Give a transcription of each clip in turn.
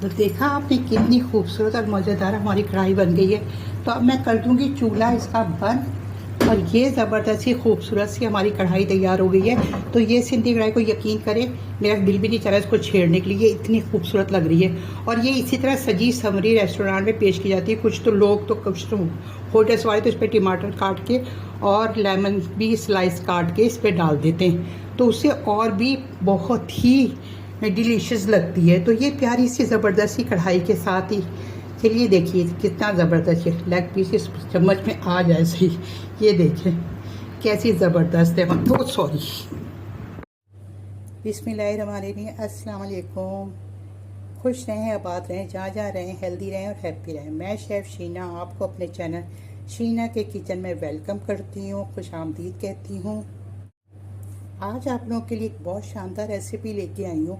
तो देखा आपने कितनी खूबसूरत और मज़ेदार हमारी कढ़ाई बन गई है। तो अब मैं कर दूंगी चूल्हा इसका बंद और ये ज़बरदस्त सी खूबसूरत सी हमारी कढ़ाई तैयार हो गई है। तो ये सिंधी कढ़ाई को यकीन करें मेरा दिल भी नहीं चाह रहा इसको छेड़ने के लिए, इतनी खूबसूरत लग रही है। और ये इसी तरह सजी समरी रेस्टोरेंट में पेश की जाती है। कुछ तो लोग तो कुछ तो होटल्स वाले तो इस पर टमाटर काट के और लेमन भी स्लाइस काट के इस पर डाल देते हैं, तो उससे और भी बहुत ही डिलीशियस लगती है। तो ये प्यारी सी ज़बरदस्त सी कढ़ाई के साथ ही चलिए देखिए कितना ज़बरदस्त है। लेग पीस इस चम्मच में आ जाए सही, ये देखें कैसी ज़बरदस्त है। तो सॉरी, बिस्मिल्लाहिर्रहमानिर्रहीम, अस्सलाम वालेकुम। खुश रहें, आबाद रहें, जहाँ जहाँ रहें, हेल्दी रहें और हैप्पी रहें। मैं शेफ़ शीना आपको अपने चैनल शीना के किचन में वेलकम करती हूँ, खुश आमदीद कहती हूँ। आज आप लोगों के लिए एक बहुत शानदार रेसिपी लेके आई हूँ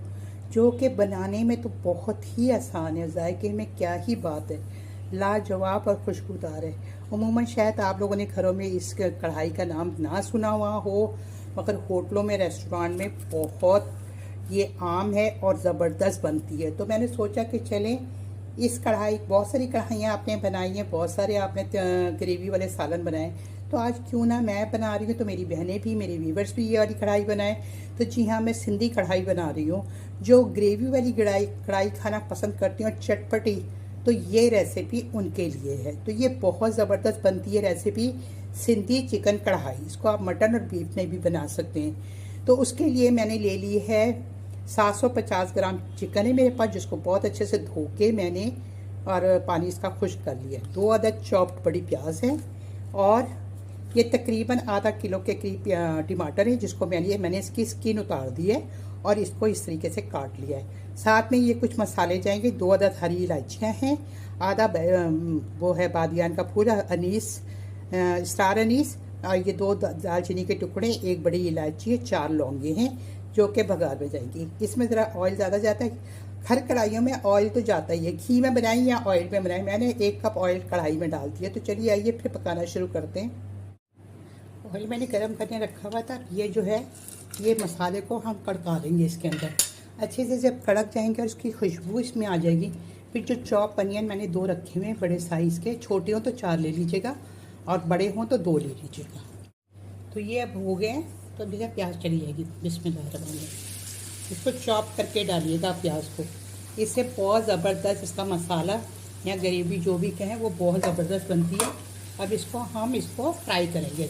जो कि बनाने में तो बहुत ही आसान है, जायके में क्या ही बात है, लाजवाब और खुशबूदार है। उमूमन शायद आप लोगों ने घरों में इस कढ़ाई का नाम ना सुना हुआ हो, मगर होटलों में रेस्टोरेंट में बहुत ये आम है और ज़बरदस्त बनती है। तो मैंने सोचा कि चलें इस कढ़ाई, बहुत सारी कढ़ाइयाँ आपने बनाई हैं, बहुत सारे आपने ग्रेवी वाले सालन बनाए, तो आज क्यों ना मैं बना रही हूँ तो मेरी बहनें भी, मेरे व्यूवर्स भी ये वाली कढ़ाई बनाएं। तो जी हाँ, मैं सिंधी कढ़ाई बना रही हूँ। जो ग्रेवी वाली कढ़ाई खाना पसंद करती हैं और चटपटी, तो ये रेसिपी उनके लिए है। तो ये बहुत ज़बरदस्त बनती है रेसिपी, सिंधी चिकन कढ़ाई। इसको आप मटन और बीफ में भी बना सकते हैं। तो उसके लिए मैंने ले ली है 750 ग्राम चिकन है मेरे पास, जिसको बहुत अच्छे से धो के मैंने और पानी इसका खुश्क कर लिया। 2 अदद चॉप्ड बड़ी प्याज है और ये तकरीबन आधा किलो के करीब टमाटर है, जिसको मैंने इसकी स्किन उतार दी है और इसको इस तरीके से काट लिया है। साथ में ये कुछ मसाले जाएंगे। 2 अदद हरी इलायचियाँ हैं, आधा वो है बादियान का फूल, अनीस, स्टार अनीस, और ये 2 दालचीनी के टुकड़े, 1 बड़ी इलायची है, 4 लौंगे हैं जो कि बघार में जाएंगी। इसमें ज़रा ऑयल ज़्यादा जाता है, हर कढ़ाइयों में ऑयल तो जाता ही है, घी में बनाई या ऑयल में बनाई। मैंने 1 कप ऑयल कढ़ाई में डाल दिया। तो चलिए आइए फिर पकाना शुरू करते हैं। ऑयल मैंने गर्म करने रखा हुआ था। ये जो है ये मसाले को हम कड़का देंगे इसके अंदर अच्छे से। जब कड़क जाएंगे और उसकी खुशबू इसमें आ जाएगी, फिर जो चॉप अनियन मैंने 2 रखे हुए हैं बड़े साइज़ के, छोटे हों तो 4 ले लीजिएगा और बड़े हों तो 2 ले लीजिएगा। तो ये अब हो गए हैं। तो देखिए प्याज चली जाएगी, बिस्मिल्लाह। इसको चॉप करके डालिएगा प्याज को, इससे बहुत ज़बरदस्त इसका मसाला या ग्रेवी जो भी कहें वो बहुत ज़बरदस्त बनती है। अब इसको फ्राई करेंगे।